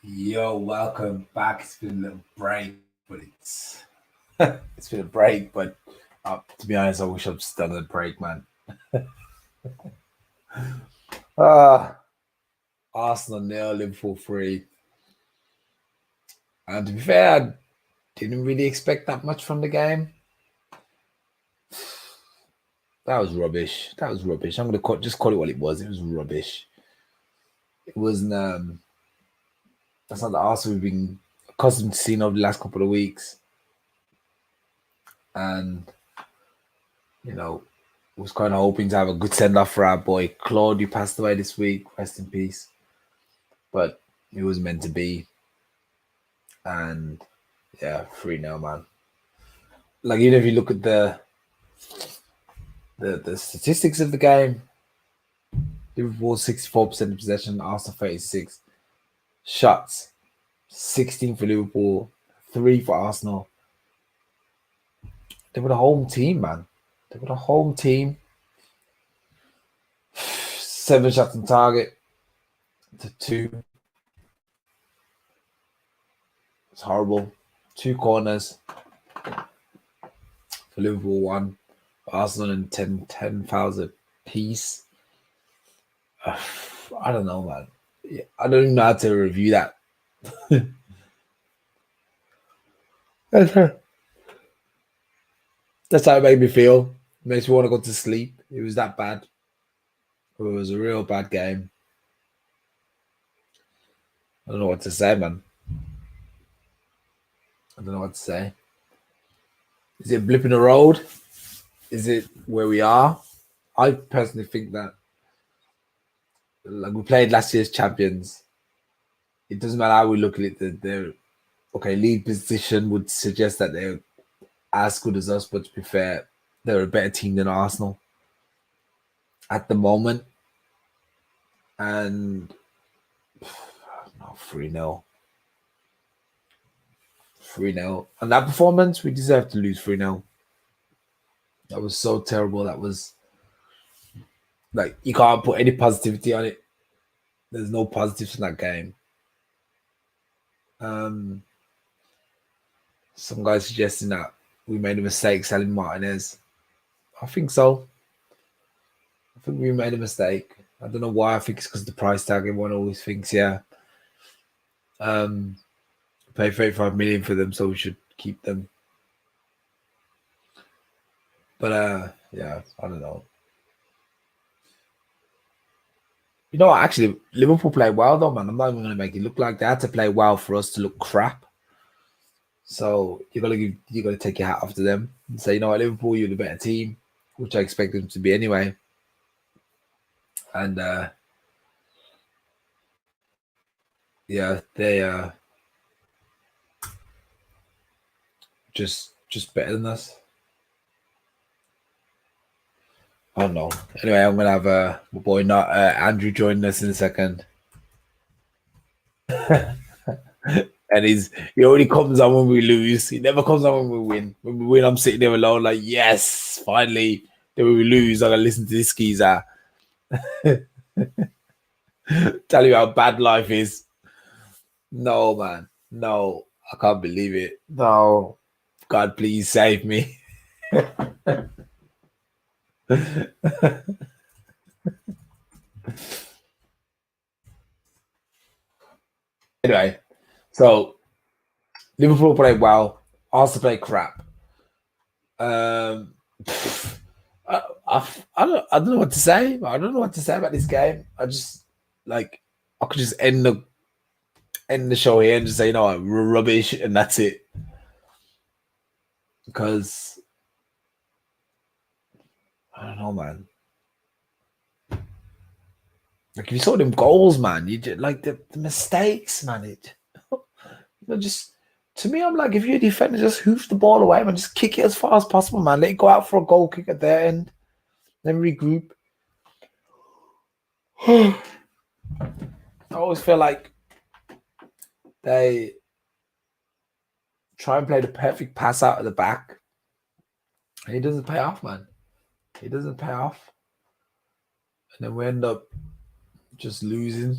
Yo, welcome back. It's been a little break, but it's been a break. But to be honest, I wish I'd just done a break, man. uh Arsenal 0, Liverpool 3. And to be fair, I didn't really expect that much from the game. That was rubbish. That was rubbish. I'm gonna just call it what it was. It was rubbish. It wasn't. That's not the Arsenal we've been accustomed to seeing over the last couple of weeks. And was kind of hoping to have a good send off for our boy Claude, who passed away this week. Rest in peace. But it was meant to be. And yeah, 3-0, man. Like, even if you look at the statistics of the game, Liverpool 64% of possession, Arsenal 36. Shots, 16 for Liverpool, 3 for Arsenal. They were the home team, man. They were the home team. 7 shots on target to 2. It's horrible. 2 corners for Liverpool, 1. Arsenal and 10 fouls a piece. I don't know, man. I don't even know how to review that. That's how it made me feel. It makes me want to go to sleep. It was that bad. It was a real bad game. I don't know what to say, man. I don't know what to say. Is it a blip in the road? Is it where we are? I personally think that, like, we played last year's champions. It doesn't matter how we look at it. Their lead position would suggest that they're as good as us, but to be fair, they're a better team than Arsenal at the moment. And 3-0. 3-0. And that performance, we deserve to lose 3-0. That was so terrible. That was, like, you can't put any positivity on it. There's no positives in that game. Some guys suggesting that we made a mistake selling Martinez. I think so. I think we made a mistake. I don't know why. I think it's because of the price tag. Everyone always thinks, yeah. Pay 35 million for them, so we should keep them. But yeah, I don't know. You know what? Actually, Liverpool played well though, man. I'm not even going to make it look like they had to play well for us to look crap. So you gotta take your hat off to them and say, you know what, Liverpool, you're the better team, which I expect them to be anyway. And yeah, they just better than us. I don't know. Anyway, I'm gonna have my boy not Andrew joining us in a second. And he only comes on when we lose. He never comes on when we win. When we win, I'm sitting there alone, like, yes, finally. Then when we lose, I gotta listen to this geezer. Tell you how bad life is. No, man. No, I can't believe it. No. God, please save me. Anyway, so Liverpool played well. Arsenal played crap. I don't know what to say. I don't know what to say about this game. I could just end the show here and just say, you know what, we're rubbish, and that's it. Because I don't know, man. Like, if you saw them goals, man, you just, like, the mistakes, man. Just, to me, I'm like, if you're a defender, just hoof the ball away, man. Just kick it as far as possible, man. Let it go out for a goal kick at their end. Then regroup. I always feel like they try and play the perfect pass out of the back, and it doesn't pay off, man. It doesn't pay off, and then we end up just losing,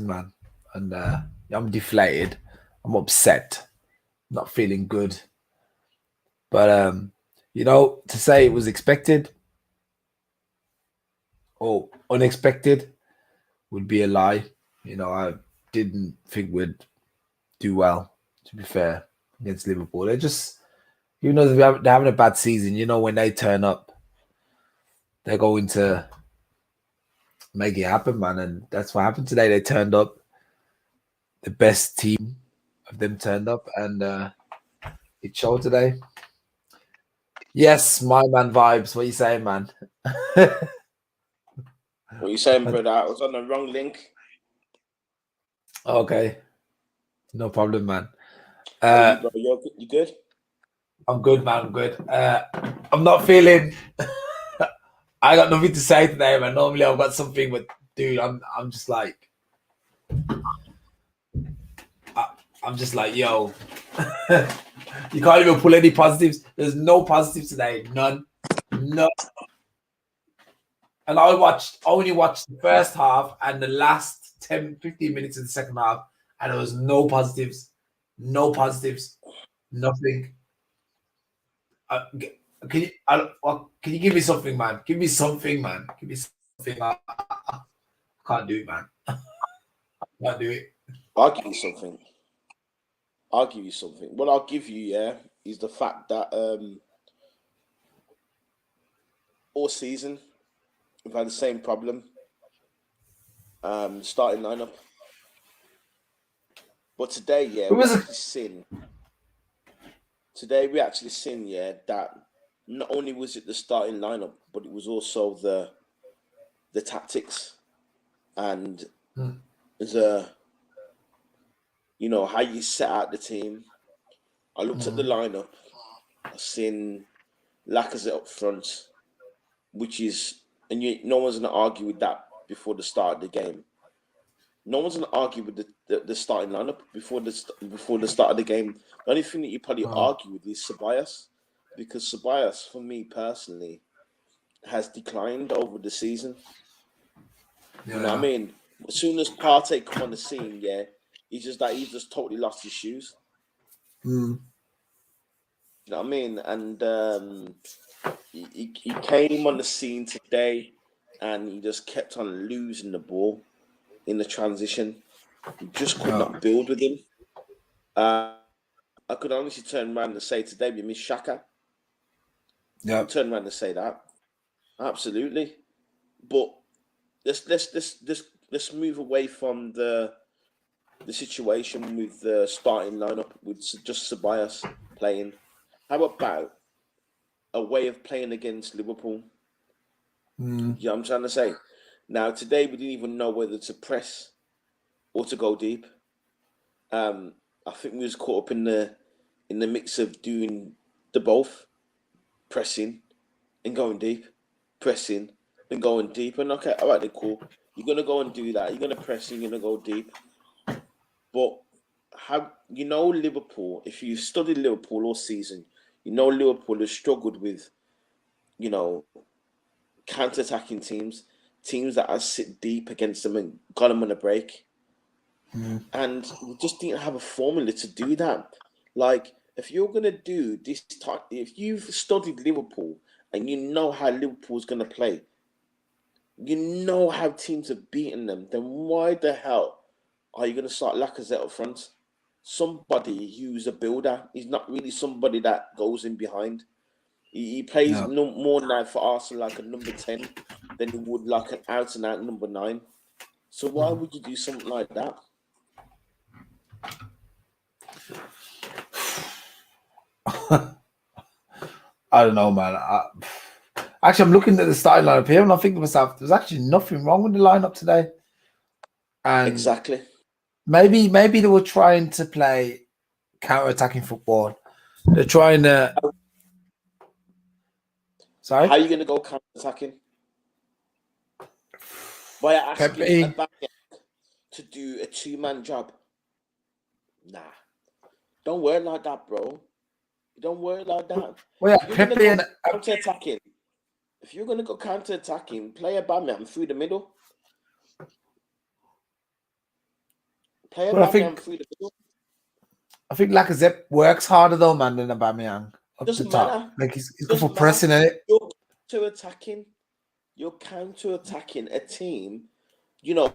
man. And I'm deflated. I'm upset. Not feeling good. But to say it was expected or unexpected would be a lie. I didn't think we'd do well, to be fair, against Liverpool. They're just, even though they're having a bad season, when they turn up, they're going to make it happen, man. And that's what happened today. They turned up. The best team of them turned up, and it showed today. Yes, my man vibes. What are you saying, man? What are you saying, brother? I was on the wrong link. Okay. No problem, man. How you, bro? You good? I'm good, man. I'm good. I'm not feeling... I got nothing to say today, man. Normally I've got something, but dude, I'm just like... I'm just like, yo... You can't even pull any positives. There's no positives today. None. And I only watched the first half and the last 10, 15 minutes of the second half, and there was no positives. No positives. Nothing. Can you give me something, man? Give me something, man. Give me something. I can't do it, man. I can't do it. I'll give you something. What I'll give you, is the fact that all season we've had the same problem. Starting lineup. But today, we actually seen, that not only was it the starting lineup, but it was also the tactics and the how you set out the team. I looked at the lineup. I've seen Lacazette up front, which is, and no one's gonna argue with that before the start of the game. No one's gonna argue with the starting lineup before the start of the game. The only thing that you probably argue with is Ceballos, because Ceballos, for me personally, has declined over the season. Yeah. You know what I mean? As soon as Partey come on the scene, he's just totally lost his shoes. You know what I mean? And he came on the scene today, and he just kept on losing the ball in the transition. You just could not build with him. I could honestly turn around and say today we miss Xhaka. Yeah, turn around and say that. Absolutely, but let's move away from the situation with the starting lineup with just Ceballos playing. How about a way of playing against Liverpool? Yeah, I'm trying to say. Now today we didn't even know whether to press or to go deep. I think we was caught up in the mix of doing the both, pressing and going deep, pressing and going deep. And okay, all right, then cool. You're gonna go and do that. You're gonna press. You're gonna go deep. But Liverpool? If you studied Liverpool all season, Liverpool has struggled with, counter-attacking teams that sit deep against them and got them on a break. And we just didn't have a formula to do that. Like, if you're gonna do this type, if you've studied Liverpool and you know how Liverpool's gonna play, you know how teams have beaten them, then why the hell are you gonna start Lacazette up front? Somebody who's a builder. He's not really somebody that goes in behind. He plays more now for Arsenal like a number 10 than he would like an out-and-out number 9. So why would you do something like that? I don't know, man. Actually, I'm looking at the starting lineup here, and I think to myself, there's actually nothing wrong with the lineup today. And exactly. Maybe they were trying to play counter-attacking football. They're trying to. Sorry. How are you going to go counter-attacking? By asking a back to do a 2-man job. Nah, don't work like that, bro. You don't work like that. Well, If yeah, you're gonna Pepe go and counter-attacking, play a bad man through the middle. Play a but bad man through the middle. I think Lacazette works harder though, man, than Aubameyang up the Doesn't top. matter. Like he's good for Doesn't matter. pressing it. You're counter-attacking a team. You know,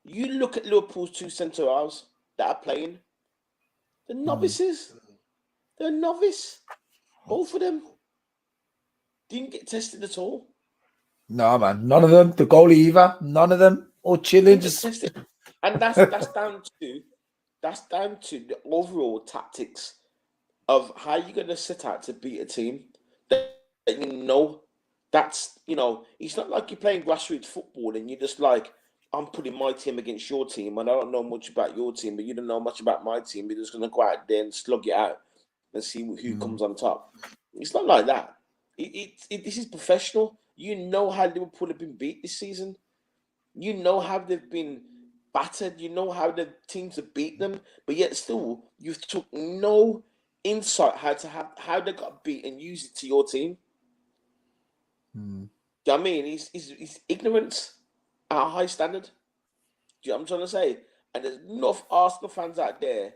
you look at Liverpool's two centre halves that are playing. The novices. They're novice. Both of them didn't get tested at all. No, man, none of them. The goalie either. None of them. Or chilling, Didn't get just tested. And that's down to the overall tactics of how you're gonna set out to beat a team that you know. It's not like you're playing grassroots football and you're just like, I'm putting my team against your team and I don't know much about your team, but you don't know much about my team. You're just gonna go out there and slug it out and see who comes on top. It's not like that. This is professional. You know how Liverpool have been beat this season. You know how they've been battered. You know how the teams have beat them, but yet still you took no insight how they got beat and use it to your team. Do you know what I mean? It's ignorance at a high standard. Do you know what I'm trying to say? And there's enough Arsenal fans out there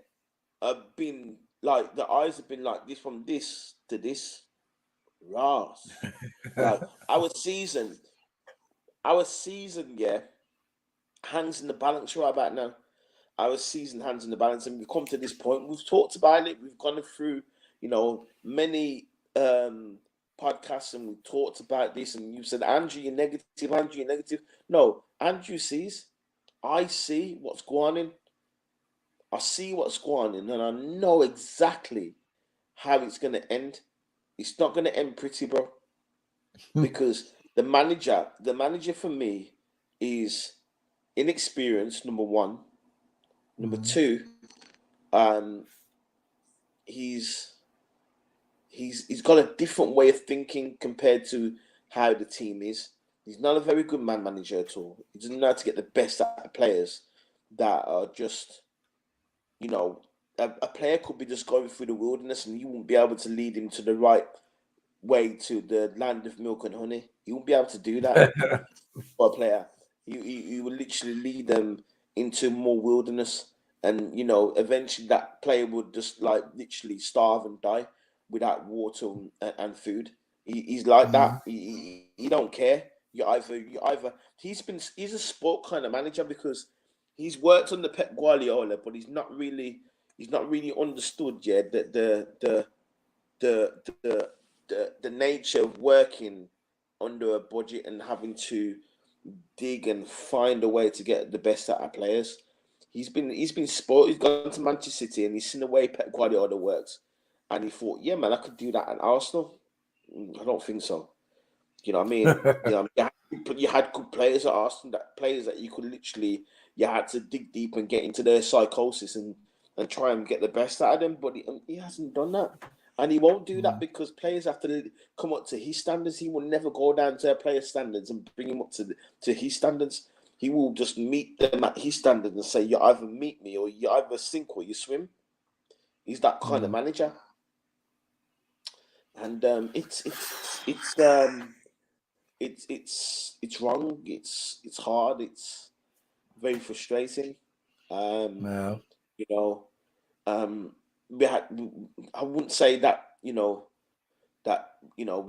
have been like the eyes have been like this from this to this. Ross. Like our season, yeah, hangs in the balance right about now. Our season hands in the balance, and we've come to this point. We've talked about it. We've gone through, many podcasts, and we've talked about this. And you said, Andrew, you're negative. Andrew, you're negative. No, Andrew sees. I see what's going on. I see what's going on, and I know exactly how it's going to end. It's not going to end pretty, bro. Because the manager for me is inexperienced. Number one. Number two, um, he's he's got a different way of thinking compared to how the team is. He's not a very good man manager at all. He doesn't know how to get the best out of players that are just, a player could be just going through the wilderness and you won't be able to lead him to the right way to the land of milk and honey. You won't be able to do that for a player. You will literally lead them into more wilderness, and eventually that player would just like literally starve and die without water and food. He's like that. He don't care. You either he's a sport kind of manager because he's worked under Pep Guardiola, but he's not really understood yet that the nature of working under a budget and having to dig and find a way to get the best out of players. He's been spoiled. He's gone to Manchester City and he's seen the way Pep Guardiola works, and he thought, yeah, man, I could do that at Arsenal. I don't think so. You know what I mean? You had good players at Arsenal, players that you had to dig deep and get into their psychosis and try and get the best out of them. But he hasn't done that. And he won't do that because players have to come up to his standards. He will never go down to their player standards and bring him up to his standards. He will just meet them at his standards and say, you either meet me or you either sink or you swim. He's that kind of manager. And it's wrong. It's hard. It's very frustrating. Um, no. you know, we had. I wouldn't say that we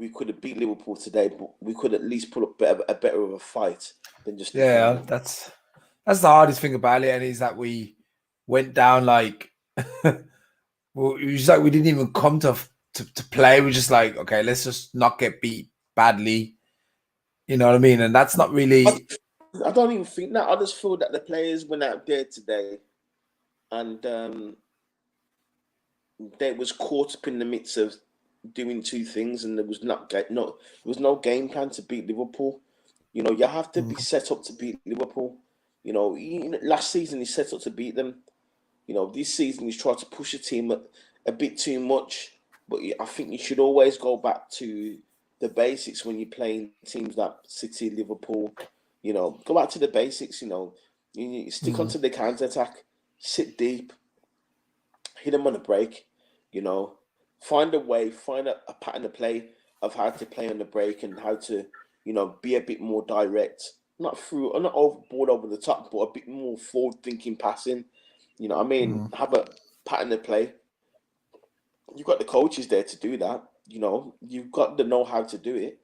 could have beat Liverpool today, but we could at least put up a better of a fight than just Yeah, defending. that's the hardest thing about it, and is that we went down like well, it was like we didn't even come to play. We're just like, okay, let's just not get beat badly. You know what I mean? And that's not really. I don't even think that. I just feel that the players went out there today, and they was caught up in the midst of doing two things, and there was no game plan to beat Liverpool. You have to be set up to beat Liverpool. Last season he set up to beat them. This season he's tried to push a team a bit too much, but I think you should always go back to the basics when you're playing teams like City, Liverpool. Go back to the basics. You stick onto the counter attack, sit deep, hit them on a break. You know, find a way, find a pattern of play of how to play on the break and how to, be a bit more direct. Not overboard over the top, but a bit more forward thinking passing. You know what I mean? Have a pattern of play. You've got the coaches there to do that. You've got the know how to do it.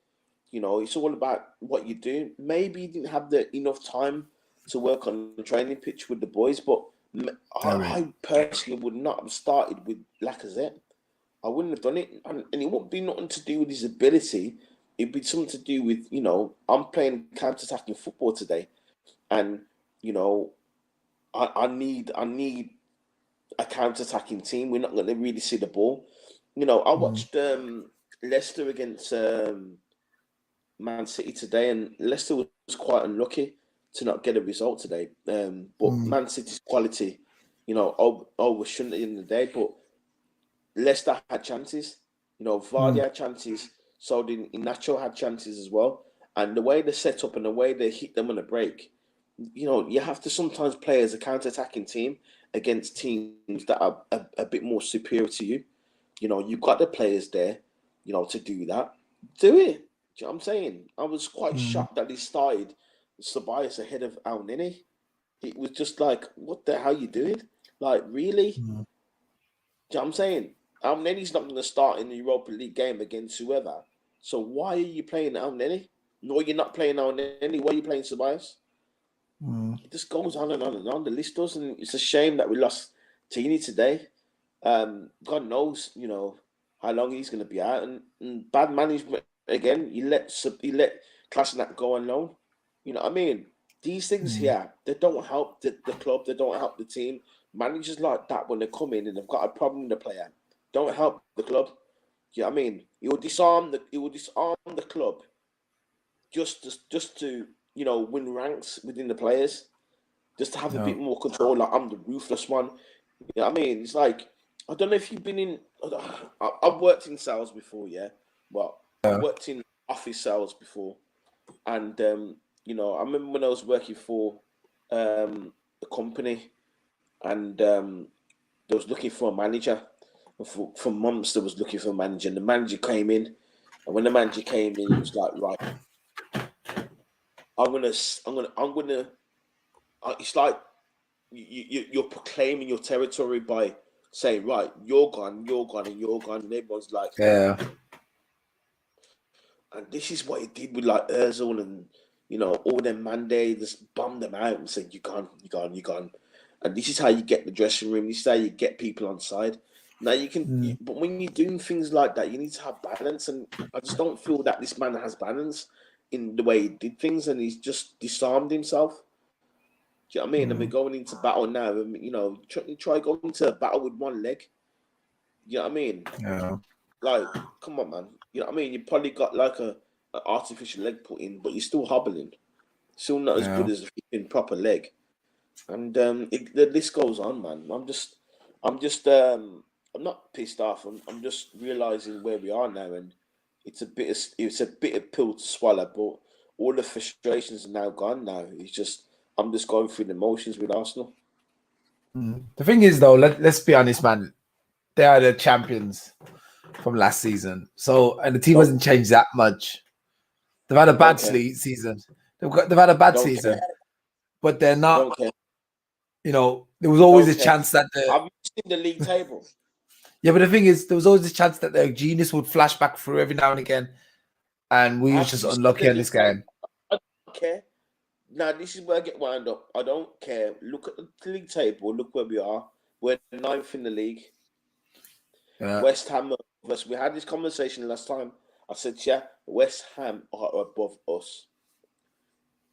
It's all about what you do. Maybe you didn't have the enough time to work on the training pitch with the boys, but I personally would not have started with Lacazette. I wouldn't have done it, and it wouldn't be nothing to do with his ability. It'd be something to do with, I'm playing counter-attacking football today, and I need a counter-attacking team. We're not going to really see the ball. I watched Leicester against Man City today, and Leicester was quite unlucky to not get a result today. But Man City's quality, overshone at the end of the day. But Leicester had chances. Vardy had chances. So did Inacho had chances as well. And the way they set up and the way they hit them on a break, you have to sometimes play as a counter-attacking team against teams that are a bit more superior to you. You've got the players there, to do that. Do it. Do you know what I'm saying? I was quite shocked that he started Ceballos ahead of Al Nini. It was just like, what the hell are you doing? Like, really? Do you know what I'm saying? Al Nini's not going to start in the Europa League game against whoever. So why are you playing Al Nini? No, you're not playing Al Nini. Why are you playing Ceballos? It just goes on and on and on. The list doesn't. It's a shame that we lost Tini today. God knows, how long he's going to be out. And bad management again. You let Klassenak go on loan. You know what I mean? These things here, they don't help the club. They don't help the team. Managers like that, when they come in and they've got a problem with the player, don't help the club. You know what I mean? It will disarm the club just to win ranks within the players, just to have a bit more control. Like, I'm the ruthless one. You know what I mean? It's like, I don't know if you've been in. I've worked in sales before, yeah. Well, I worked in office sales before, and I remember when I was working for a company, and they was looking for a manager. And for months, they was looking for a manager, and the manager came in, and when the manager came in, he was like, "Right, I'm gonna." It's like you're proclaiming your territory by saying, right, you're gone, and you're gone, and everyone's like, yeah. And this is what he did with like Özil and all them Monday, just bummed them out and said, you're gone, you're gone. And this is how you get the dressing room. This is how you get people on side. Now you can, but when you're doing things like that, you need to have balance. And I just don't feel that this man has balance in the way he did things, and he's just disarmed himself. Do you know what I mean? And we're going into battle now. And, try going into a battle with one leg. You know what I mean? Yeah. Like, come on, man. You know what I mean? You probably got like an artificial leg put in, but you're still hobbling. Still not as good as a proper leg. And the list goes on, man. I'm not pissed off. I'm just realizing where we are now, and it's a bitter pill to swallow. But all the frustrations are now gone. Now I'm just going through the motions with Arsenal. The thing is, though, let's be honest, man. They are the champions from last season, and the team hasn't changed that much. They've had a bad season. They've had a bad season, but they're not. Don't care. There was always a chance that Have you seen the league table? Yeah, but the thing is, there was always a chance that their genius would flash back through every now and again, and we were just unlucky in this game. I don't care. Now, this is where I get wound up. I don't care. Look at the league table. Look where we are. We're 9th in the league. Yeah. West Ham. We had this conversation last time. I said, yeah, West Ham are above us.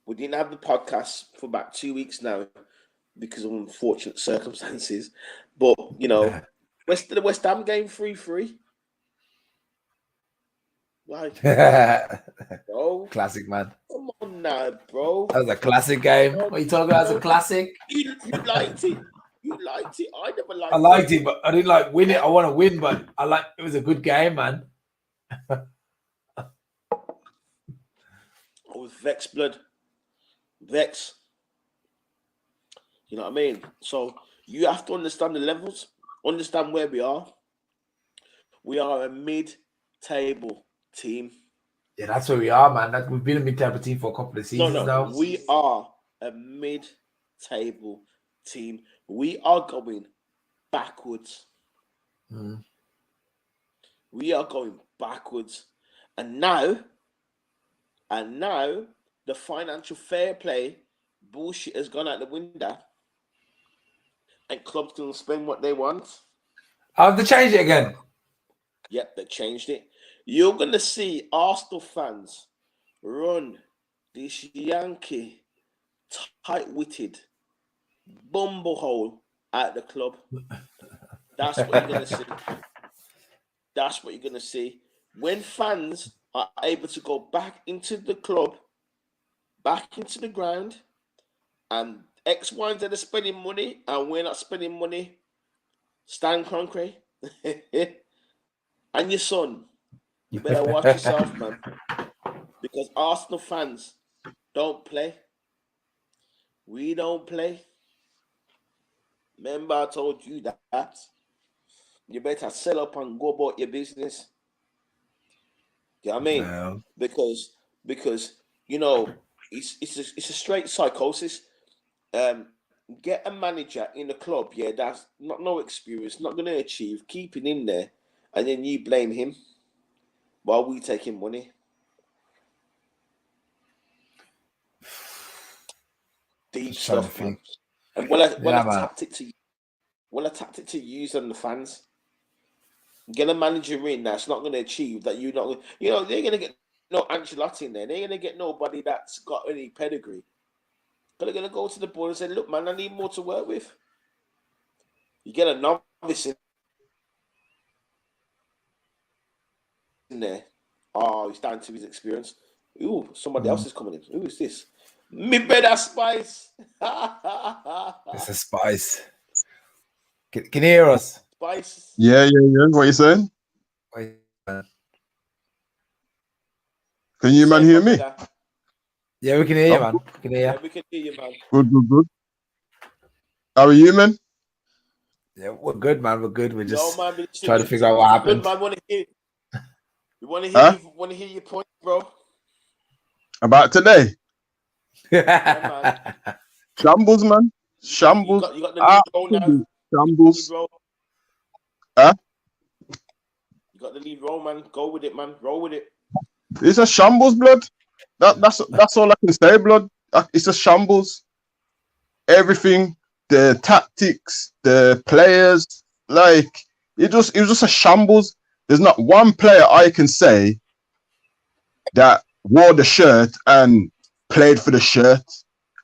We didn't have the podcast for about 2 weeks now because of unfortunate circumstances. But, the West Ham game 3-3. Like, bro. Classic, man. Come on now, bro. That was a classic game. What are you talking about as a classic? You liked it. You liked it. I never liked it. I liked it, but I didn't like win it. I want to win, but it was a good game, man. I was vexed, blood. Vex. You know what I mean? So you have to understand the levels. understand where we are. We are a mid-table team. Yeah, that's where we are, man. We've been a mid-table team for a couple of seasons now. We are a mid-table team. We are going backwards. We are going backwards. And now, the financial fair play bullshit has gone out the window. And clubs can spend what they want. Have they changed it again? Yep, they changed it. You're going to see Arsenal fans run this Yankee tight-witted bumblehole at the club. That's what you're going to see. That's what you're going to see. When fans are able to go back into the club, back into the ground, and X, Y, and Z are spending money, and we're not spending money, Stan Kroenke and your son, you better watch yourself, man. Because Arsenal fans don't play. We don't play. Remember, I told you that. You better sell up and go about your business. You know what I mean? No. Because it's a straight psychosis. Get a manager in the club, that's not no experience, not going to achieve, keeping in there, and then you blame him while we taking money. Deep stuff, man. And what a tactic to use on the fans. Get a manager in that's not going to achieve that. They're going to get no Ancelotti in there. They're going to get nobody that's got any pedigree. They're going to go to the board and say, "Look, man, I need more to work with." You get a novice in there. Oh, he's down to his experience. Ooh, somebody else is coming in. Who is this? Me better Spice. It's a Spice. Can you hear us? Spice. Yeah. What are you saying? Can you man hear me? Yeah, we can hear you, man. We can hear you. Yeah, we can hear you, man. Good. How are you, man? Yeah, we're good, man. We're good. We're just man, trying to figure out what happened. Good, man. We want to hear your point, bro. About today? Yeah, man. Shambles, man. Shambles. You got the lead role now. Shambles. You got the lead role, man. Go with it, man. Roll with it. It's a shambles, blood. That's all I can say, blood. It's a shambles. Everything, the tactics, the players, like it was just a shambles. There's not one player I can say that wore the shirt and played for the shirt.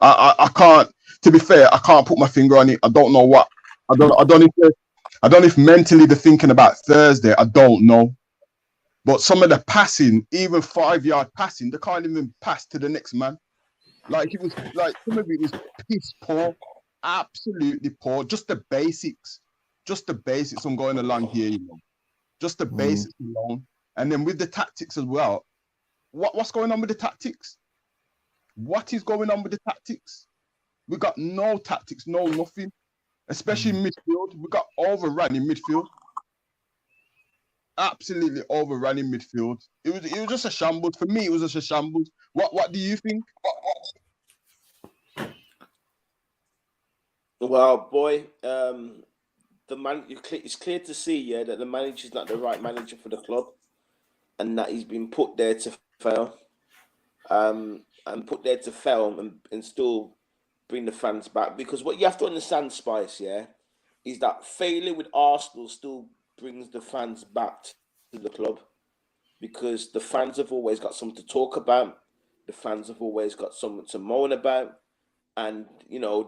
I can't. To be fair, I can't put my finger on it. I don't know what. I don't know if mentally they're thinking about Thursday. I don't know. But some of the passing, even 5-yard passing, they can't even pass to the next man. Like it was like some of it was piss poor, absolutely poor. Just the basics. I'm going along here, Just the basics alone. And then with the tactics as well. What's going on with the tactics? What is going on with the tactics? We got no tactics, no nothing. Especially in midfield. We got overrun in midfield. Absolutely overrun in midfield. It was just a shambles. For me, it was just a shambles. What do you think? Well, boy, it's clear to see, that the manager's not the right manager for the club, and that he's been put there to fail, and still bring the fans back. Because what you have to understand, Spice, is that failure with Arsenal still brings the fans back to the club, because the fans have always got something to talk about. The fans have always got something to moan about. And,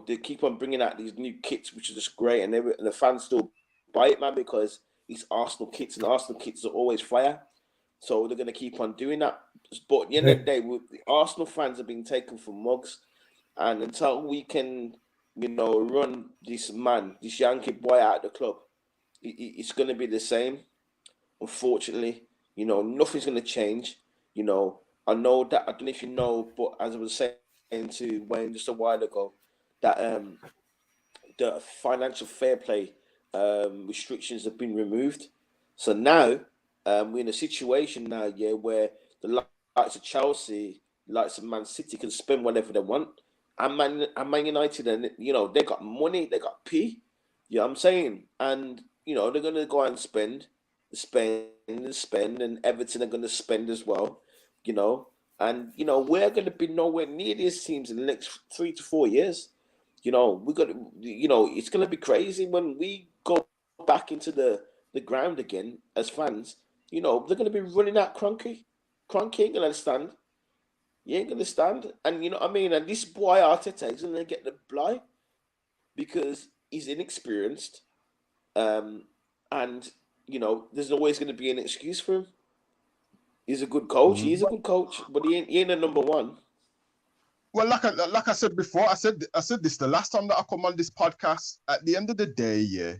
they keep on bringing out these new kits, which is just great. And the fans still buy it, man, because it's Arsenal kits, and Arsenal kits are always fire. So they're going to keep on doing that. But at the end of the day, the Arsenal fans have been taken for mugs. And until we can, run this Yankee boy out of the club, it's going to be the same. Unfortunately, nothing's going to change. I know that, I don't know if you know, but as I was saying to Wayne just a while ago, that the financial fair play restrictions have been removed. So now we're in a situation now, yeah, where the likes of Chelsea, likes of Man City can spend whatever they want. And Man United, and they got money, they got P. You know what I'm saying? And they're gonna go out and spend, and Everton are gonna spend as well. And we're gonna be nowhere near these teams in the next 3 to 4 years. We got it's gonna be crazy when we go back into the ground again as fans. They're gonna be running out Cronky. Cronky ain't gonna stand. You ain't gonna stand. And you know what I mean? And this boy Arteta is gonna get the blight because he's inexperienced. And there's always gonna be an excuse for him. He's a good coach. He's a good coach, but he ain't a number one. Well, like I said before, I said this the last time that I come on this podcast. At the end of the day, yeah,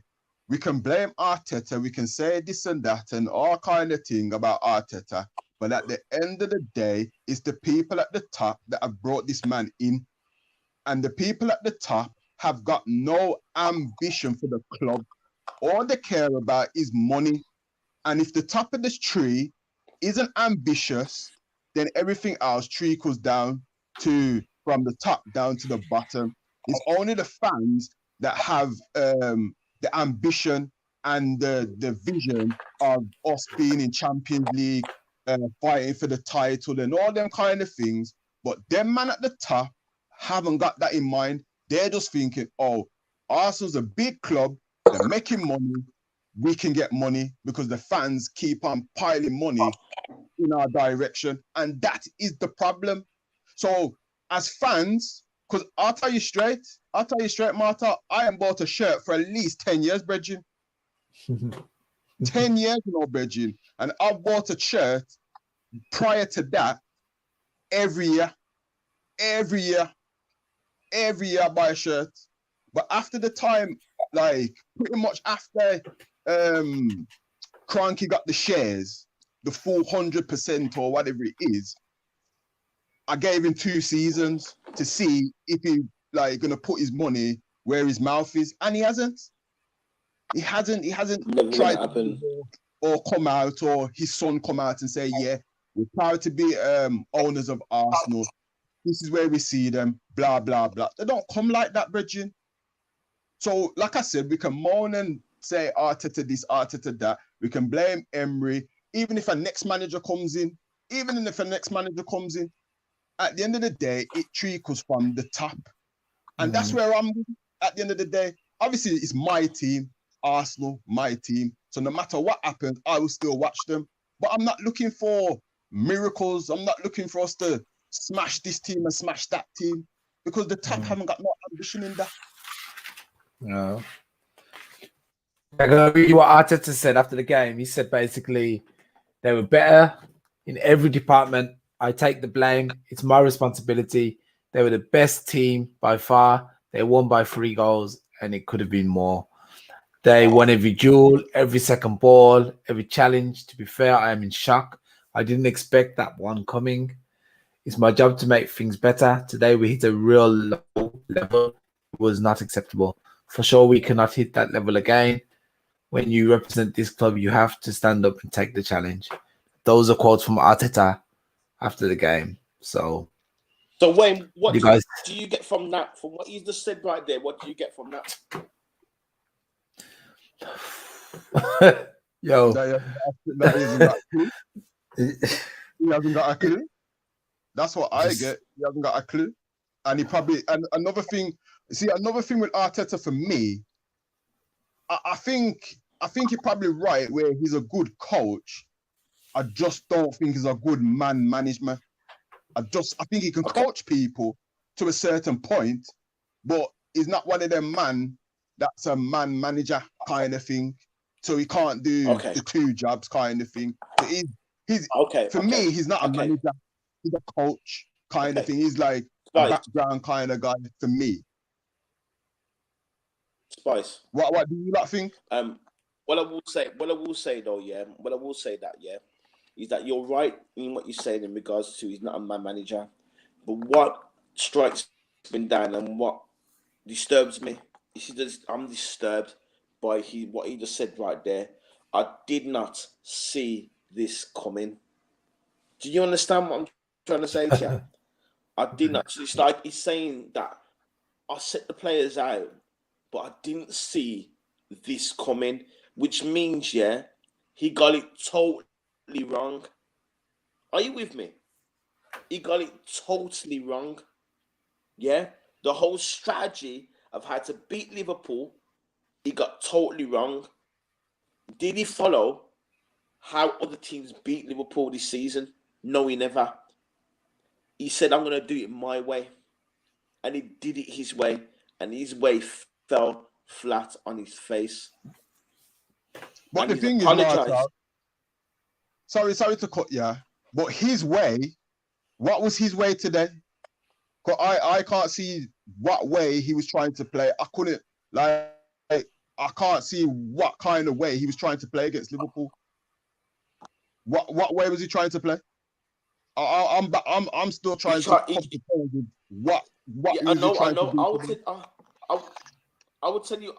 we can blame Arteta, we can say this and that and all kind of thing about Arteta, but at the end of the day, it's the people at the top that have brought this man in, and the people at the top have got no ambition for the club. All they care about is money, and if the top of this tree isn't ambitious, then everything else trickles down to from the top down to the bottom. It's only the fans that have the ambition and the vision of us being in Champions League, fighting for the title and all them kind of things. But them man at the top haven't got that in mind. They're just thinking, oh, Arsenal's a big club, they're making money, we can get money because the fans keep on piling money in our direction. And that is the problem. So as fans, because I'll tell you straight, Martha, I haven't bought a shirt for at least 10 years, Bridging. 10 years, Bridging. And I've bought a shirt prior to that every year. Every year I buy a shirt. But after the time, like pretty much after Cronky got the shares, the full 100% or whatever it is, I gave him 2 seasons to see if he like gonna put his money where his mouth is, and he hasn't. He hasn't Never tried gonna happen. or come out, or his son come out and say, yeah, we're proud to be owners of Arsenal. This is where we see them, blah, blah, blah. They don't come like that, Bridging. So, like I said, we can moan and say Arteta this, Arteta that. We can blame Emery. Even if a next manager comes in, at the end of the day, it trickles from the top. And that's where I'm at the end of the day. Obviously, it's my team, Arsenal, my team. So no matter what happens, I will still watch them. But I'm not looking for miracles. I'm not looking for us to smash this team and smash that team because the top haven't got no ambition in that. No. I'm going to read you what Arteta said after the game. He said basically they were better in every department. I take the blame. It's my responsibility. They were the best team by far. They won by 3 goals, and it could have been more. They won every duel, every second ball, every challenge. To be fair, I am in shock. I didn't expect that one coming. It's my job to make things better. Today we hit a real low level. It was not acceptable. For sure, we cannot hit that level again. When you represent this club, you have to stand up and take the challenge. Those are quotes from Arteta after the game. So Wayne, what you guys do you get from that? From what you just said right there, what do you get from that? Yo. That isn't that clue. He hasn't got a clue. That's what I get. He hasn't got a clue. And he probably, and another thing with Arteta for me, I think you're probably right where he's a good coach. I just don't think he's a good man management. I think he can coach people to a certain point, but he's not one of them man that's a man manager kind of thing. So he can't do the 2 jobs kind of thing. So me, he's not a manager. He's a coach kind of thing. He's like a background kind of guy for me. Spice. What do you lot think? What I will say though, is that you're right in what you're saying in regards to he's not a man manager. But what strikes me down and what disturbs me, I'm disturbed by what he just said right there. I did not see this coming. Do you understand what I'm trying to say to you? I did not. It's like he's saying that I set the players out, but I didn't see this coming, which means, yeah, he got it totally wrong. Are you with me? He got it totally wrong. Yeah, the whole strategy of how to beat Liverpool, he got totally wrong. Did he follow how other teams beat Liverpool this season? No, he never. He said, I'm going to do it my way. And he did it his way. And his way fell flat on his face. But and the he's thing is, apologized. Martha, sorry to cut you, but his way, what was his way today? Because I can't see what way he was trying to play. I couldn't, like, I can't see what kind of way he was trying to play against Liverpool. What way was he trying to play? I'm still trying to comprehend what Yeah, was he trying to do. I'll tell you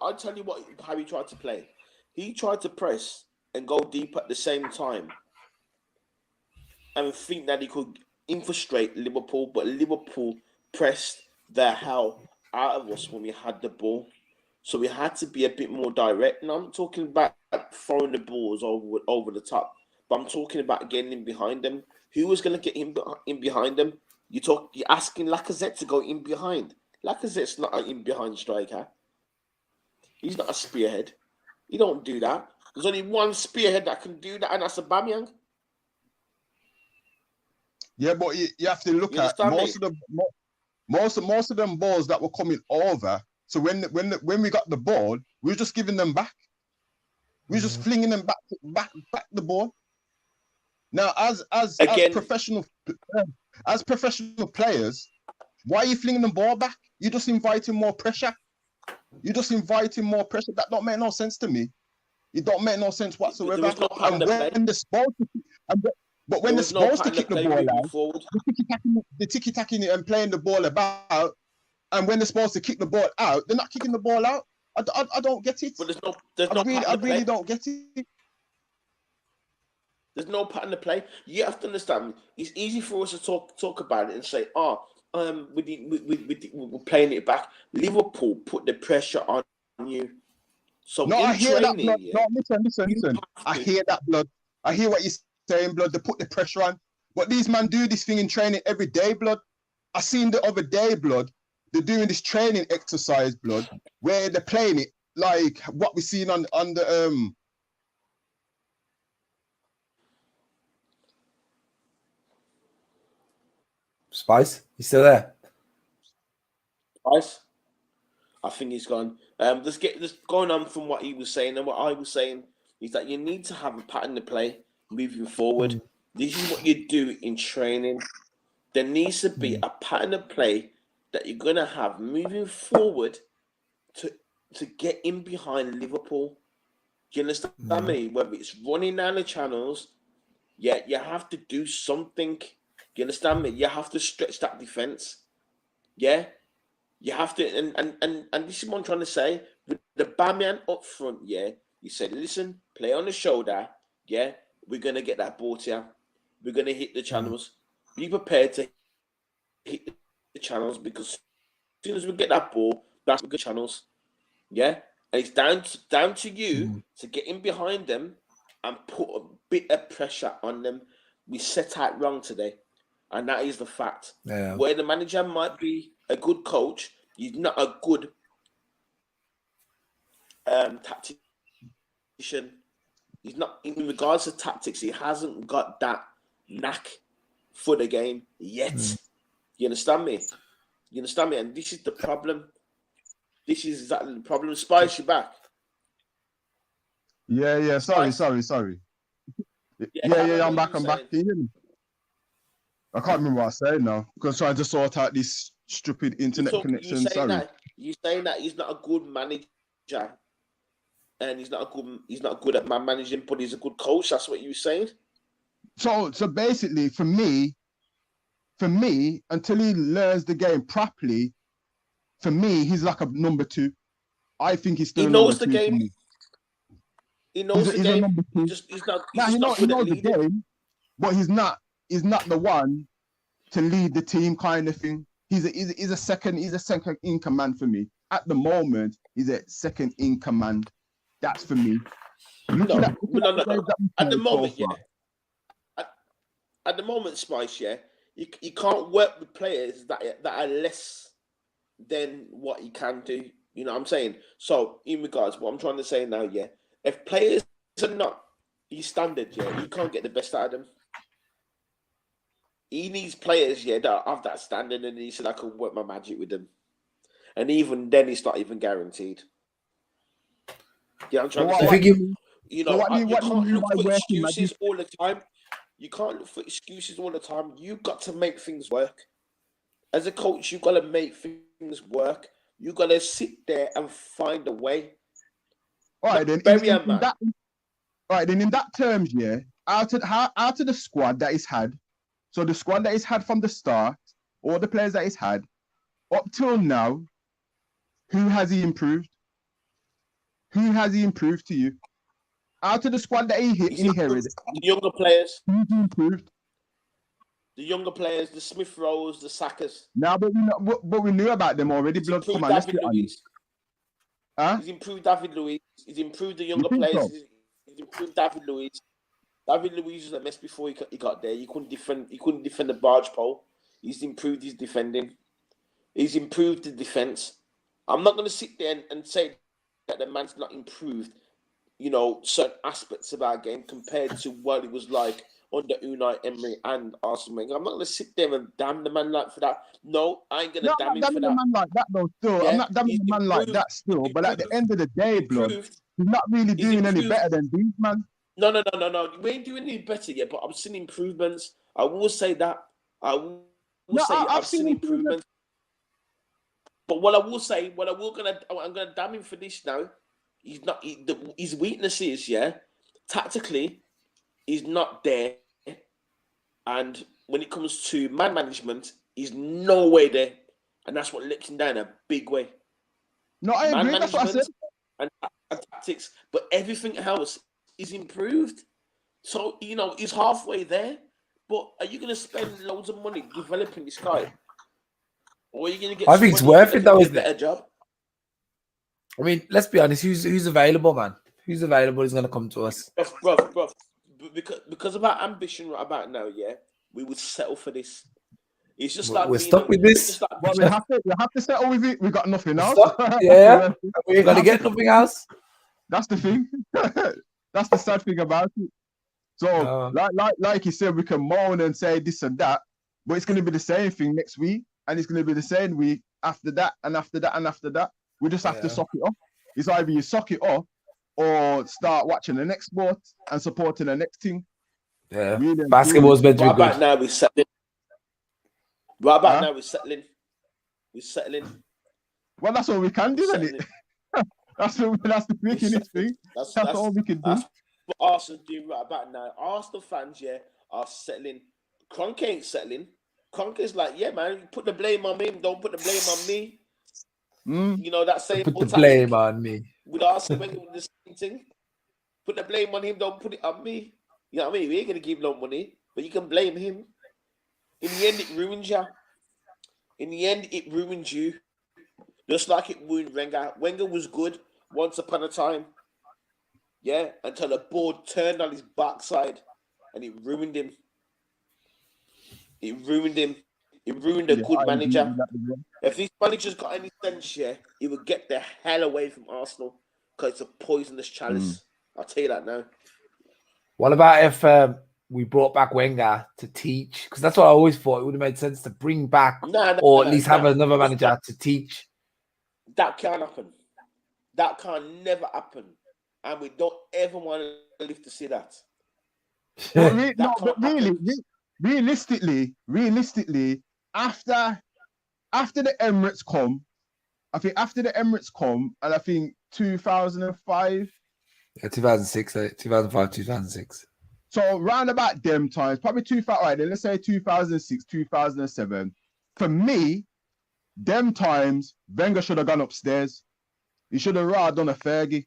how he tried to play. He tried to press and go deep at the same time, and think that he could infiltrate Liverpool, but Liverpool pressed the hell out of us when we had the ball. So we had to be a bit more direct. And I'm talking about throwing the balls over the top, but I'm talking about getting in behind them. Who was going to get in behind them? You're asking Lacazette to go in behind. Lacazette's not an in behind striker. He's not a spearhead. He don't do that. There's only one spearhead that can do that, and that's Aubameyang. Yeah, but you have to look at most of them balls that were coming over. So when we got the ball, we were just giving them back. We were just flinging them back the ball. Now, as professional players, why are you flinging the ball back? You're just inviting more pressure. That don't make no sense to me. It don't make no sense whatsoever. But when they're supposed to kick the ball out, they're tiki-taking it and playing the ball about. And when they're supposed to kick the ball out, they're not kicking the ball out. I don't get it. But I really don't get it. There's no pattern of play. You have to understand. It's easy for us to talk about it and say, we're playing it back. Liverpool put the pressure on you. So no, I hear that, blood. Yeah, no, listen. I hear that, blood. I hear what you're saying, blood. They put the pressure on. But these men do this thing in training every day, blood. I seen the other day, blood. They're doing this training exercise, blood, where they're playing it like what we seen on the Spice, you still there? Spice, I think he's gone. Just going on from what he was saying and what I was saying is that you need to have a pattern to play moving forward. This is what you do in training. There needs to be a pattern of play that you're gonna have moving forward to get in behind Liverpool. Do you understand me? Whether it's running down the channels, yeah, you have to do something. You understand me? You have to stretch that defense. Yeah, you have to, and this is what I'm trying to say. With the Bamian up front, yeah, you said, listen, play on the shoulder. Yeah, we're gonna get that ball to you. We're gonna hit the channels. Be prepared to hit the channels because as soon as we get that ball, that's good channels. Yeah, and it's down to you to get in behind them and put a bit of pressure on them. We set out wrong today. And that is the fact. Yeah. Where the manager might be a good coach, he's not a good tactician. He's not, in regards to tactics, he hasn't got that knack for the game yet. You understand me? And this is the problem. This is exactly the problem. Spice, you back? Yeah. Sorry. Yeah. I'm back. Can you hear me? I can't remember what I said now because I'm trying to sort out this stupid internet connection. You're saying that he's not a good manager, and he's not good at managing, but he's a good coach. That's what you're saying. So basically, for me, until he learns the game properly, for me, he's like a number two. I think he's still. He knows the game. He knows the He's a game. number two. He's not He good at knows the leading. game, but he's not the one to lead the team kind of thing. He's a second in command for me. At the moment, he's a second in command. That's for me. Looking at the games that we At the played moment, so far. At the moment, Spice, yeah, you can't work with players that are less than what he can do. You know what I'm saying? So, in regards, what I'm trying to say now, yeah, if players are not his standard, yeah, you can't get the best out of them. He needs players, yeah, that have that standard, and he said I can work my magic with them. And even then, it's not even guaranteed. Yeah, I'm trying to say. You know, you can't look for excuses all the time. You can't look for excuses all the time. You've got to make things work. As a coach, you've got to make things work. You've got to sit there and find a way. All right, then. In that terms, yeah, out of the squad that he's had, so the squad that he's had from the start, all the players that he's had, up till now, who has he improved? Who has he improved to you? Out of the squad that he inherited, the younger players. Who's improved? The younger players, the Smith Rowes, the Sackers. Now, but we knew about them already. Blood, come on, let's be honest. He's improved David Luiz. He's improved the younger players. So? He's improved David Luiz. David Luiz was a mess before he got there. He couldn't defend the barge pole. He's improved his defending. He's improved the defense. I'm not going to sit there and say that the man's not improved, you know, certain aspects of our game compared to what it was like under Unai Emery and Arsene Wenger. I'm not going to sit there and damn the man like for that. No, I ain't going to damn him for that. I'm not damning the man like that, though, still. Yeah, I'm not damning the man like that, still. But at the end of the day, blood, he's not really doing any better than these, man. No. We ain't doing any better yet, but I've seen improvements. I will say that. I've seen improvements. But what I will say, I'm gonna damn him for this now. He's not. His weaknesses, yeah, tactically, he's not there. And when it comes to man management, he's no way there, and that's what lets him down a big way. No, I agree. That's what I said. And tactics, but everything else is improved. So you know he's halfway there. But are you going to spend loads of money developing this guy? Or are you going to get? I think it's worth it though, isn't it? Better job. I mean, let's be honest. Who's available, man? Who's available is going to come to us, bro. Because of our ambition right about now, yeah, we would settle for this. It's just like we're stuck with this. Well, we have to settle with it. We got nothing else. Yeah, we're going to get nothing else. That's the thing. That's the sad thing about it. So, like you said, we can moan and say this and that, but it's going to be the same thing next week, and it's going to be the same week after that, and after that, and after that. We just have to sock it off. It's either you sock it off or start watching the next sport and supporting the next team. Yeah, basketball's meant to be good. Right about now, we're settling. We're settling. Well, that's all we can do, isn't it? That's the biggest thing. That's all we can do. What Arsenal doing right about now. Arsenal fans, yeah, are settling. Kroenke ain't settling. Kroenke's like, yeah, man, put the blame on me. Don't put the blame on me. You know that same. Put the blame on me. With Arsenal, with the same thing. Put the blame on him. Don't put it on me. You know what I mean? We ain't gonna give no money, but you can blame him. In the end, it ruins you. In the end, it ruins you. Just like it ruined Wenger. Wenger was good once upon a time. Yeah, until the board turned on his backside and it ruined him. It ruined a good manager. If these managers got any sense, yeah, he would get the hell away from Arsenal because it's a poisonous chalice. I'll tell you that now. What about if we brought back Wenger to teach? Because that's what I always thought. It would have made sense to bring back at least have another manager to teach. That can't happen. That can never happen. And we don't ever want to live to see that. Realistically, after the Emirates come, and I think 2005. Yeah, 2006, 2005, 2006. So round about them times, probably 2000. Right, then let's say 2006, 2007. For me, them times, Wenger should have gone upstairs. He should have rather done a Fergie.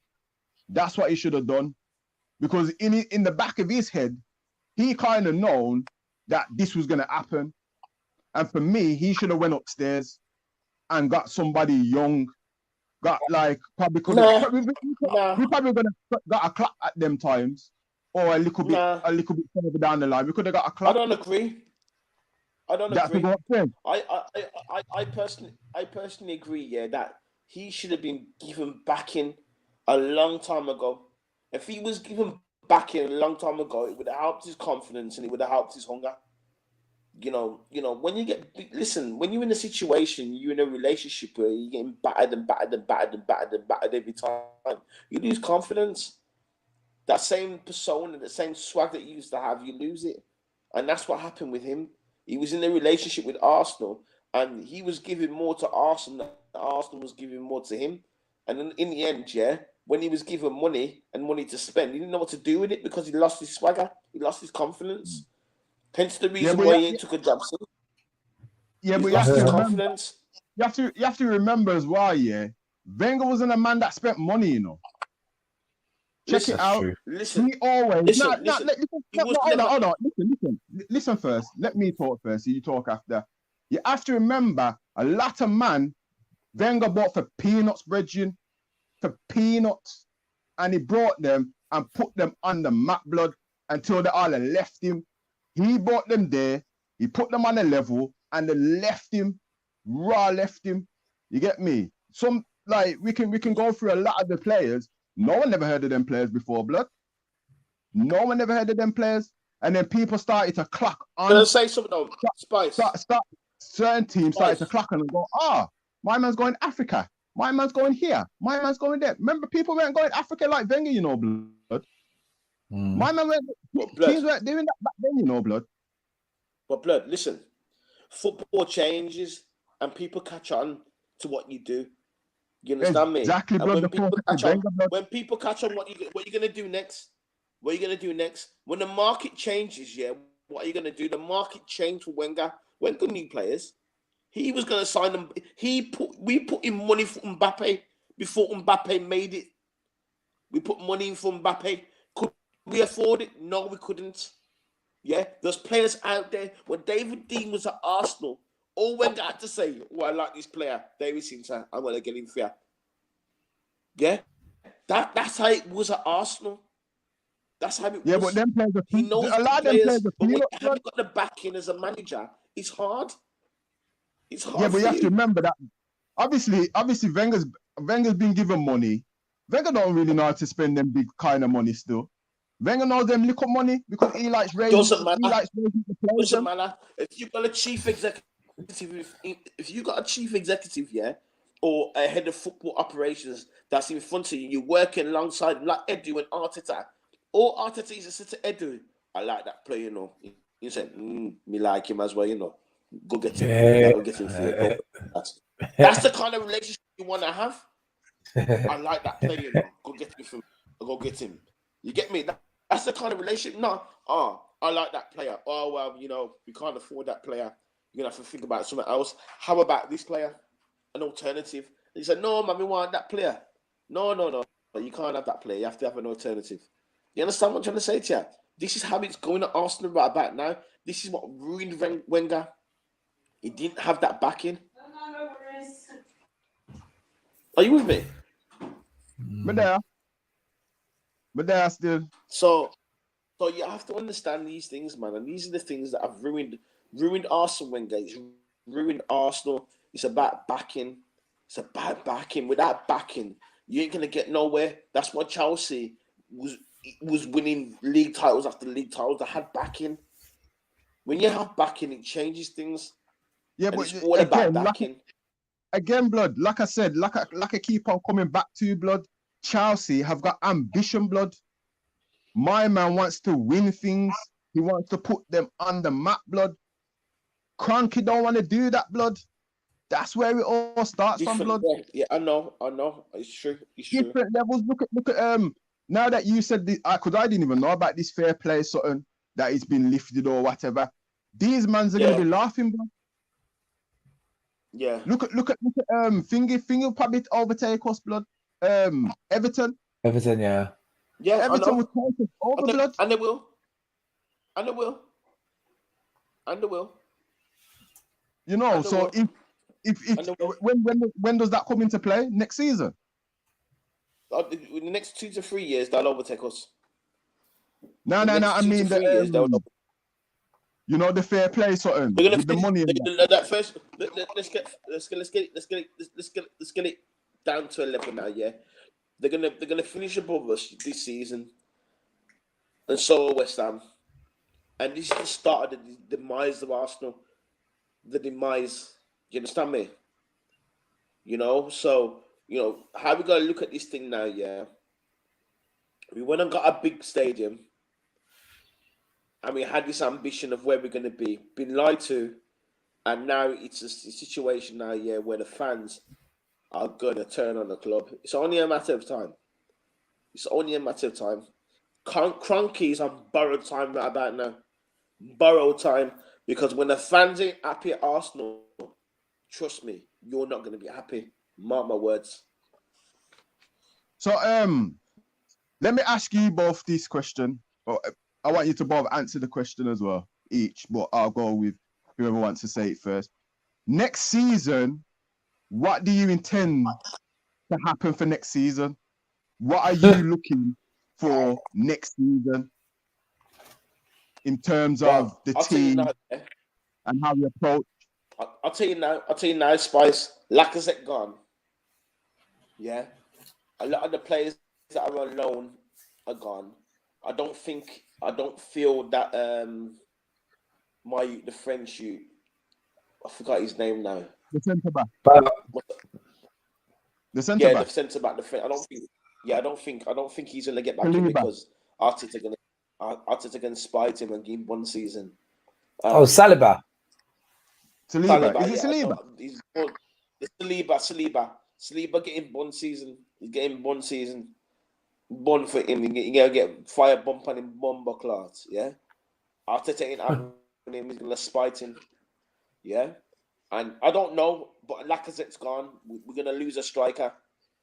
That's what he should have done. because in the back of his head, he kind of known that this was gonna happen. And for me, he should have went upstairs and got somebody young, got like probably could have we probably gonna got a clap at them times, or a little bit further down the line. We could have got a clap. I don't agree. That's agree. what I'm saying. I personally agree. Yeah, that he should have been given backing a long time ago. If he was given backing a long time ago, it would have helped his confidence and it would have helped his hunger. You know, when you when you're in a situation, you're in a relationship where you're getting battered and battered and battered and battered and battered every time, you lose confidence. That same persona, the same swag that you used to have, you lose it. And that's what happened with him. He was in a relationship with Arsenal and he was giving more to Arsenal than Arsenal was giving more to him. And in the end, yeah, when he was given money and money to spend, he didn't know what to do with it because he lost his swagger. He lost his confidence. Hence the reason why he took a job. Yeah, but you have to confidence. You have to remember as well, yeah. Wenger wasn't a man that spent money, you know. Check it out. Listen. He always listen. Hold on. Listen first. Let me talk first. So you talk after. You have to remember a lot of man Wenger bought for peanuts, brethren, for peanuts, and he brought them and put them on the map, blood, until they all left him. He brought them there. He put them on a level, and they left him. Left him. You get me? Some like we can go through a lot of the players. No one never heard of them players before, blood. No one never heard of them players. And then people started to clock on. Can I say something though? Spice. Certain teams started to clock on and go, my man's going Africa. My man's going here. My man's going there. Remember, people weren't going Africa like Wenger, you know, blood. My man went, teams weren't doing that back then, you know, blood. But blood, listen, football changes and people catch on to what you do. You understand me? Exactly, and blood. When people catch on what you're gonna do next, when the market changes, yeah, what are you gonna do? The market changed for Wenger. Wenger new players. He was gonna sign them. We put in money for Mbappe before Mbappe made it. We put money in for Mbappe. Could we afford it? No, we couldn't. Yeah, there's players out there. When David Dean was at Arsenal, all Wenger had to say, I like this player, David Sinter, I'm going to get him fair. Yeah, that's how it was at Arsenal. That's how it was. Yeah, but them players are he knows a lot of them players are but when you haven't got the backing as a manager, it's hard. It's hard. Yeah, but you have to remember that. Obviously, Wenger's been given money. Wenger don't really know how to spend them big kind of money still. Wenger knows them little money because he likes raising. Doesn't matter. He likes raising the players. Doesn't matter. If you got a chief executive, yeah, or a head of football operations that's in front of you, you're working alongside like Edu and Arteta. All Arteta is a sit to Edu. I like that player, you know. You said, me like him as well, you know. Go get him. Go get him for you. That's the kind of relationship you want to have. I like that player, you know. Go get him from. Go get him. You get me? That's the kind of relationship. No, I like that player. Oh, well, you know, we can't afford that player. You're going to have to think about something else. How about this player? An alternative. And he said, no, man, we want that player. No. You can't have that player. You have to have an alternative. You understand what I'm trying to say to you? This is how it's going at Arsenal right about now. This is what ruined Wenger. He didn't have that backing. Are you with me? But there are still. So you have to understand these things, man. And these are the things that have ruined Arsenal, Wenger. It's ruined Arsenal. It's about backing. Without backing, you ain't gonna get nowhere. That's why Chelsea was winning league titles after league titles. They had backing. When you have backing, it changes things. Yeah, and but it's all about backing. Again, blood. Like I said, like I keep on coming back to you, blood. Chelsea have got ambition, blood. My man wants to win things. He wants to put them on the map, blood. Kroenke don't want to do that, blood. That's where it all starts from, blood. Yeah, I know. It's true. Different levels. Look at now that you said this, I didn't even know about this fair play something that it's been lifted or whatever. These mans are gonna be laughing, blood. Yeah. Look at Thingy will probably overtake us, blood. Everton. Yeah. Yeah, Everton I will know. take us over, blood. And they will. And they will. And they will. You know, And they so will. if And they will. when does that come into play? Next season? In the next 2 to 3 years, they'll overtake us. No. In the next I 2 to mean 3 years, they'll. you know, the fair play something They're gonna with the finish money and that. that first. Let's get it down to a level now. Yeah, they're gonna finish above us this season, and so are West Ham. And this is the start of the demise of Arsenal. The demise. Do you understand me? You know, so how we gotta look at this thing now. Yeah, we went and got a big stadium, and we had this ambition of where we're gonna be. Been lied to, and now it's a situation now. Yeah, where the fans are gonna turn on the club. It's only a matter of time. It's only a matter of time. Cronky is on borrowed time right about now. Borrowed time, because when the fans ain't happy at Arsenal, trust me, you're not going to be happy. Mark my words. So let me ask you both this question. Or I want you to both answer the question as well, each, but I'll go with whoever wants to say it first. Next season, what do you intend to happen for next season? What are you looking for next season in terms of the I'll team tell you now, and how you approach? I'll tell you now, Spice. Lacazette gone. Yeah. A lot of the players that are on loan are gone. I don't feel that the French youth, I forgot his name now. The centre back. The centre Yeah, back. the centre back. I don't think he's gonna get back in Saliba. because Arteta gonna spite him and give him 1 season. Saliba. Saliba. Is it Saliba? He's born. Saliba getting 1 season. He's getting 1 season. Born for him. You're gonna get fire bump on him, bomber class. Yeah. Arteta ain't having him. He's gonna spite him. Yeah. And I don't know, but Lacazette's gone. We're gonna lose a striker.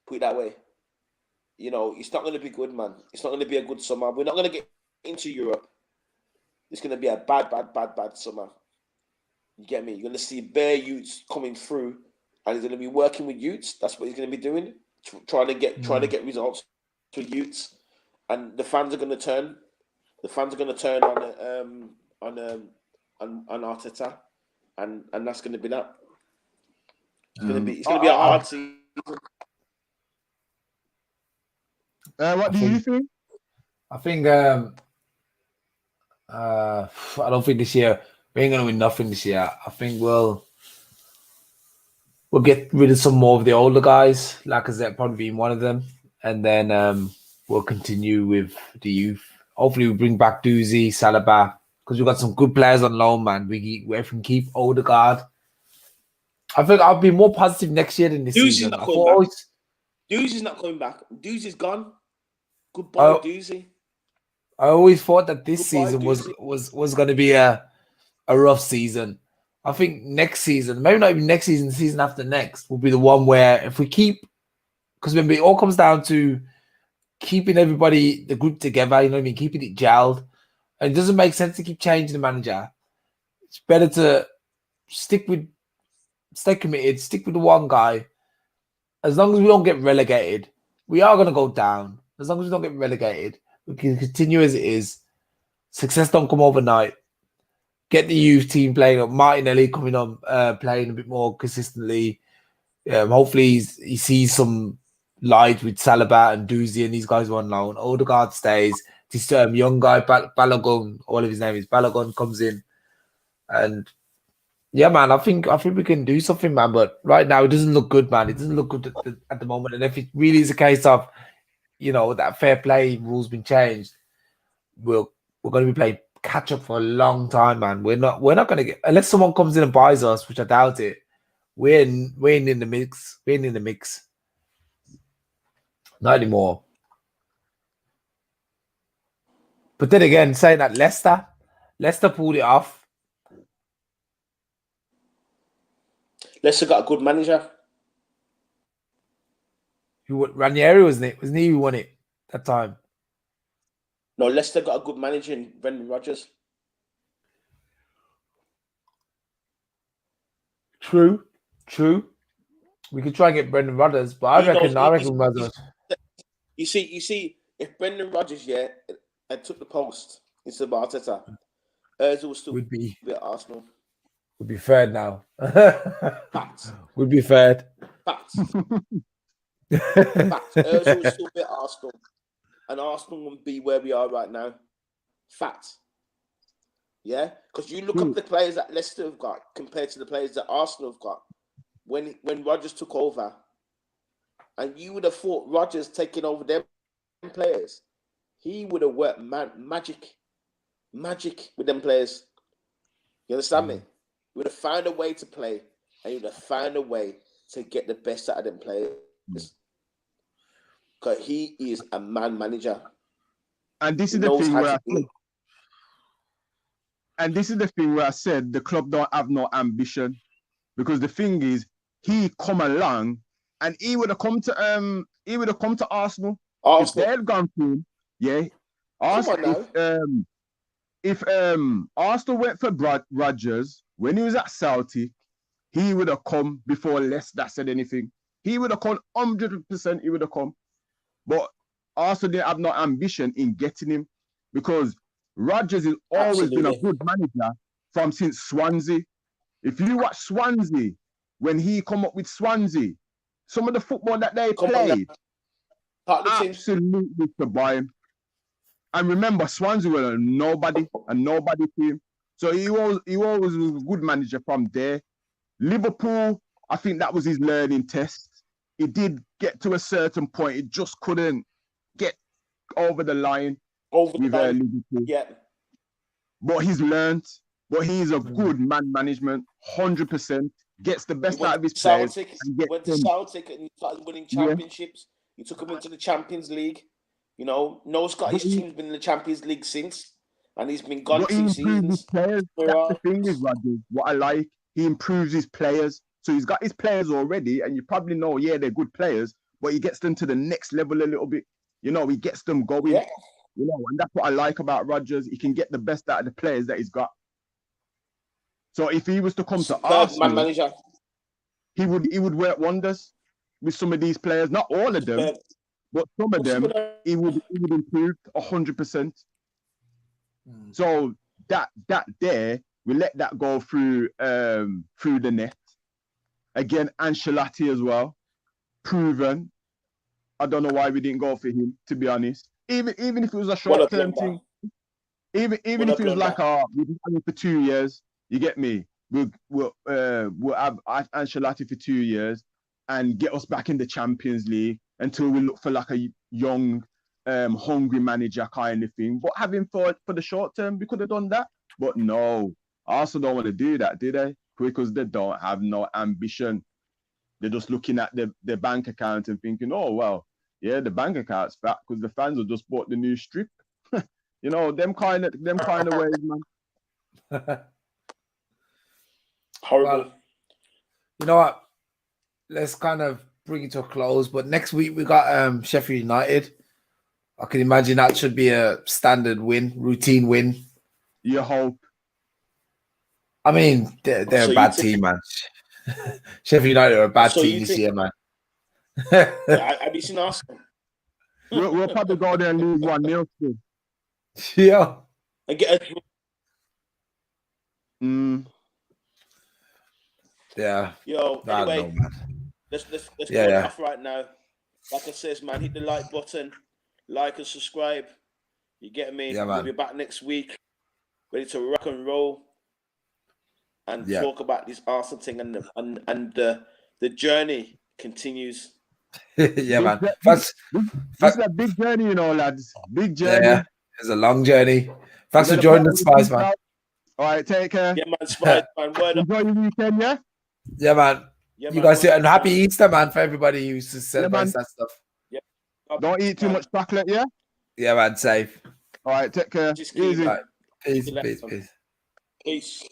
Put it that way. You know, it's not gonna be good, man. It's not gonna be a good summer. We're not gonna get into Europe. It's gonna be a bad summer. You get me? You're gonna see bare youths coming through, and he's gonna be working with youths. That's what he's gonna be doing, trying to get results to youths, and the fans are gonna turn. The fans are gonna turn on Arteta, and that's gonna be that. It's gonna be a hard season. What do you think? I think I don't think this year we ain't gonna win nothing this year. I think we'll get rid of some more of the older guys, Lacazette probably being one of them, and then we'll continue with the youth. Hopefully, we bring back Doozy, Saliba, because we've got some good players on loan, man. We can keep Odegaard. I think I'll be more positive next year than this season. Doozy's not coming back. Doozy's gone. Goodbye, Doozy. I always thought that this season was going to be a rough season. I think next season, maybe not even next season, the season after next, will be the one where if we keep, because remember, it all comes down to keeping everybody, the group together, you know what I mean, keeping it gelled. And it doesn't make sense to keep changing the manager. It's better to stay committed, stick with the one guy. As long as we don't get relegated, we are going to go down. As long as we don't get relegated, we can continue as it is. Success don't come overnight. Get the youth team playing up. Martinelli coming on, playing a bit more consistently. Hopefully he sees some light with Saliba and Doozy and these guys are on loan. Odegaard stays. This young guy, Balogun, all of his name is Balogun, comes in. And yeah, man, I think we can do something, man. But right now it doesn't look good, man. It doesn't look good at the moment. And if it really is a case of, that fair play rules been changed, we're going to be playing catch up for a long time, man. We're not going to get, unless someone comes in and buys us, which I doubt it. We're in the mix. We're in the mix. Not anymore. But then again, saying that Leicester pulled it off. Leicester got a good manager. Ranieri, wasn't it? Wasn't he who won it that time? No, Leicester got a good manager in Brendan Rodgers. True. We could try and get Brendan Rodgers, but I reckon we might as well. You see, if Brendan Rodgers, and took the post instead of Arteta, Ozil will still be at Arsenal. Would be third now. Facts. Would be third. Facts. Ozil will still be at Arsenal, and Arsenal won't be where we are right now. Facts. Yeah, because you look up the players that Leicester have got compared to the players that Arsenal have got. When Rodgers took over, and you would have thought Rodgers taking over them players, he would have worked magic with them players. You understand me? He would have found a way to play, and he would have found a way to get the best out of them players. Because he is a man manager. And this is the thing where I said the club don't have no ambition, because the thing is, he come along and he would have come to Arsenal. If they had gone through, Arsenal. If Arsenal went for Rodgers when he was at Celtic, he would have come before Leicester said anything. He would have come 100%. He would have come, but Arsenal didn't have no ambition in getting him, because Rodgers has always been a good manager since Swansea. If you watch Swansea, when he come up with Swansea, some of the football that they played, absolutely to buy him. And remember, Swansea were a nobody team. So he always was a good manager from there. Liverpool, I think that was his learning test. He did get to a certain point. He just couldn't get over the line with Liverpool. Yeah. But he's learned. But he's a good man management, 100%. Gets the best out of his players. Went to Celtic and he started winning championships. He took him into the Champions League. You know, no Scottish team's been in the Champions League since, and he's been gone 2 seasons. That's the thing is, Rodgers, what I like, he improves his players. So he's got his players already, and you probably know, they're good players, but he gets them to the next level a little bit. You know, he gets them going. Yeah. You know, and that's what I like about Rodgers. He can get the best out of the players that he's got. So if he was to come to Arsenal, manager, he would work wonders with some of these players. Not all of them, but some of them he would improve 100%. So that there, we let that go through the net. Again, Ancelotti as well, proven. I don't know why we didn't go for him, to be honest. Even if it was a short-term thing, even if it was like we've been having for 2 years, you get me? We'll have Ancelotti for 2 years and get us back in the Champions League until we look for like a young, hungry manager kind of thing. But having for the short term, we could have done that. But no, Arsenal don't want to do that, do they? Because they don't have no ambition. They're just looking at their bank account and thinking, oh, well, yeah, the bank account's fat because the fans have just bought the new strip. You know, them kind of ways, man. Horrible. Well, you know what? Let's kind of bring it to a close. But next week we got Sheffield United. I can imagine that should be a standard win, routine win. You hope. I mean, they're a bad team, man. Sheffield United are a bad team this year, man. Have you seen Arsenal? We'll probably go there and lose 1-0 still. Yeah. And get Yeah. Yo, anyway, let's go off right now. Like I says, man, hit the like button, like and subscribe. You get me? Yeah, we'll be back next week, ready to rock and roll and talk about this Arsenal thing, and the journey continues. Yeah, man. This is a big journey, you know, lads. Big journey. Yeah, it's a long journey. Thanks for joining the Spice, man. All right, take care. Yeah, man, Spice, man. Enjoy your weekend, yeah? Yeah, man. Yeah, you guys, and happy Easter, man, for everybody who used to celebrate that stuff. Yeah. Don't eat too much chocolate, yeah? Yeah, man, safe. All right, take care. Just easy. Right. Peace. Peace.